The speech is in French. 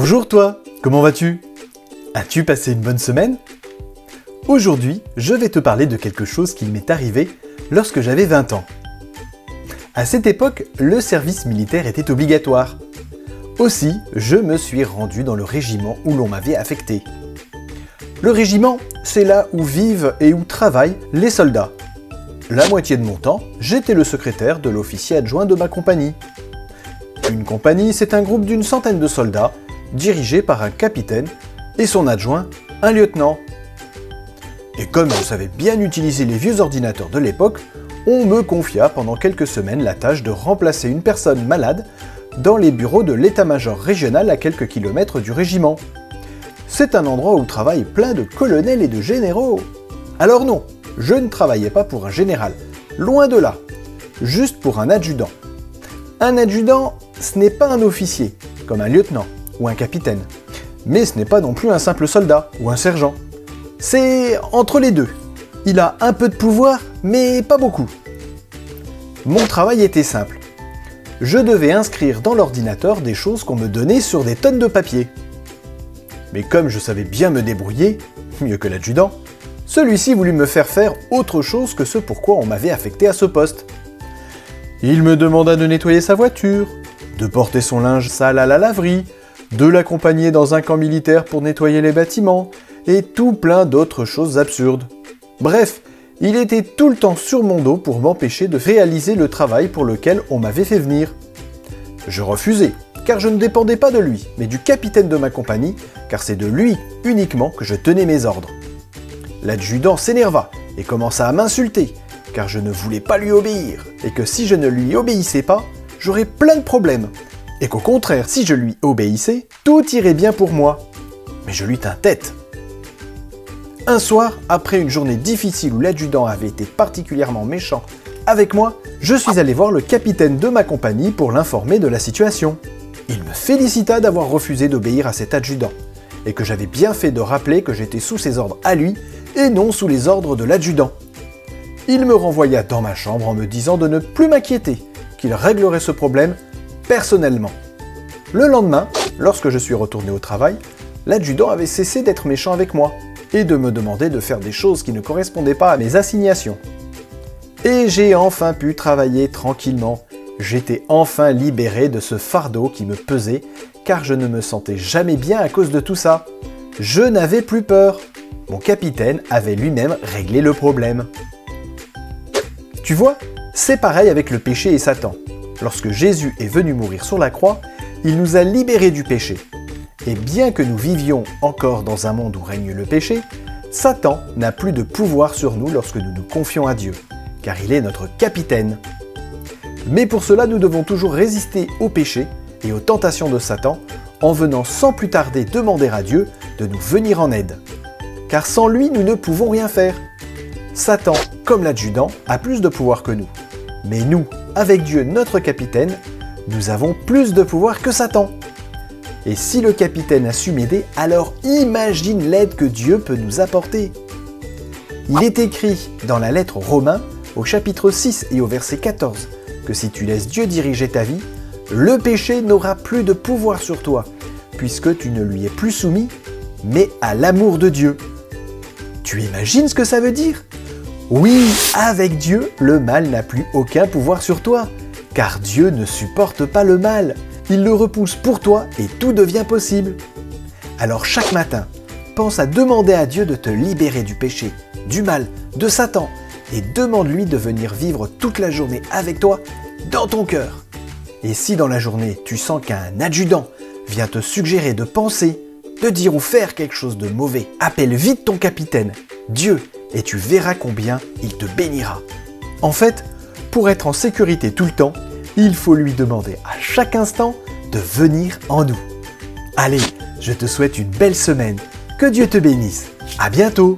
Bonjour toi, comment vas-tu? As-tu passé une bonne semaine? Aujourd'hui, je vais te parler de quelque chose qui m'est arrivé lorsque j'avais 20 ans. À cette époque, le service militaire était obligatoire. Aussi, je me suis rendu dans le régiment où l'on m'avait affecté. Le régiment, c'est là où vivent et où travaillent les soldats. La moitié de mon temps, j'étais le secrétaire de l'officier adjoint de ma compagnie. Une compagnie, c'est un groupe d'une centaine de soldats, dirigé par un capitaine et son adjoint, un lieutenant. Et comme je savais bien utiliser les vieux ordinateurs de l'époque, on me confia pendant quelques semaines la tâche de remplacer une personne malade dans les bureaux de l'état-major régional à quelques kilomètres du régiment. C'est un endroit où travaillent plein de colonels et de généraux. Alors non, je ne travaillais pas pour un général, loin de là, juste pour un adjudant. Un adjudant, ce n'est pas un officier, comme un lieutenant ou un capitaine, mais ce n'est pas non plus un simple soldat ou un sergent. C'est entre les deux. Il a un peu de pouvoir, mais pas beaucoup. Mon travail était simple. Je devais inscrire dans l'ordinateur des choses qu'on me donnait sur des tonnes de papier. Mais comme je savais bien me débrouiller, mieux que l'adjudant, celui-ci voulut me faire faire autre chose que ce pourquoi on m'avait affecté à ce poste. Il me demanda de nettoyer sa voiture, de porter son linge sale à la laverie, de l'accompagner dans un camp militaire pour nettoyer les bâtiments, et tout plein d'autres choses absurdes. Bref, il était tout le temps sur mon dos pour m'empêcher de réaliser le travail pour lequel on m'avait fait venir. Je refusais, car je ne dépendais pas de lui, mais du capitaine de ma compagnie, car c'est de lui uniquement que je tenais mes ordres. L'adjudant s'énerva et commença à m'insulter, car je ne voulais pas lui obéir, et que si je ne lui obéissais pas, j'aurais plein de problèmes, et qu'au contraire, si je lui obéissais, tout irait bien pour moi. Mais je lui tins tête. Un soir, après une journée difficile où l'adjudant avait été particulièrement méchant avec moi, je suis allé voir le capitaine de ma compagnie pour l'informer de la situation. Il me félicita d'avoir refusé d'obéir à cet adjudant, et que j'avais bien fait de rappeler que j'étais sous ses ordres à lui, et non sous les ordres de l'adjudant. Il me renvoya dans ma chambre en me disant de ne plus m'inquiéter, qu'il réglerait ce problème personnellement. Le lendemain, lorsque je suis retourné au travail, l'adjudant avait cessé d'être méchant avec moi, et de me demander de faire des choses qui ne correspondaient pas à mes assignations. Et j'ai enfin pu travailler tranquillement. J'étais enfin libéré de ce fardeau qui me pesait, car je ne me sentais jamais bien à cause de tout ça. Je n'avais plus peur. Mon capitaine avait lui-même réglé le problème. Tu vois, c'est pareil avec le péché et Satan. Lorsque Jésus est venu mourir sur la croix, il nous a libérés du péché. Et bien que nous vivions encore dans un monde où règne le péché, Satan n'a plus de pouvoir sur nous lorsque nous nous confions à Dieu, car il est notre capitaine. Mais pour cela, nous devons toujours résister au péché et aux tentations de Satan en venant sans plus tarder demander à Dieu de nous venir en aide. Car sans lui, nous ne pouvons rien faire. Satan, comme l'adjudant, a plus de pouvoir que nous. Mais nous, avec Dieu notre capitaine, nous avons plus de pouvoir que Satan. Et si le capitaine a su m'aider, alors imagine l'aide que Dieu peut nous apporter. Il est écrit dans la lettre aux Romains, au chapitre 6 et au verset 14, que si tu laisses Dieu diriger ta vie, le péché n'aura plus de pouvoir sur toi, puisque tu ne lui es plus soumis, mais à l'amour de Dieu. Tu imagines ce que ça veut dire? Oui, avec Dieu, le mal n'a plus aucun pouvoir sur toi, car Dieu ne supporte pas le mal. Il le repousse pour toi et tout devient possible. Alors chaque matin, pense à demander à Dieu de te libérer du péché, du mal, de Satan, et demande-lui de venir vivre toute la journée avec toi, dans ton cœur. Et si dans la journée, tu sens qu'un adjudant vient te suggérer de penser, de dire ou faire quelque chose de mauvais, appelle vite ton capitaine, Dieu, et tu verras combien il te bénira. En fait, pour être en sécurité tout le temps, il faut lui demander à chaque instant de venir en nous. Allez, je te souhaite une belle semaine. Que Dieu te bénisse. À bientôt.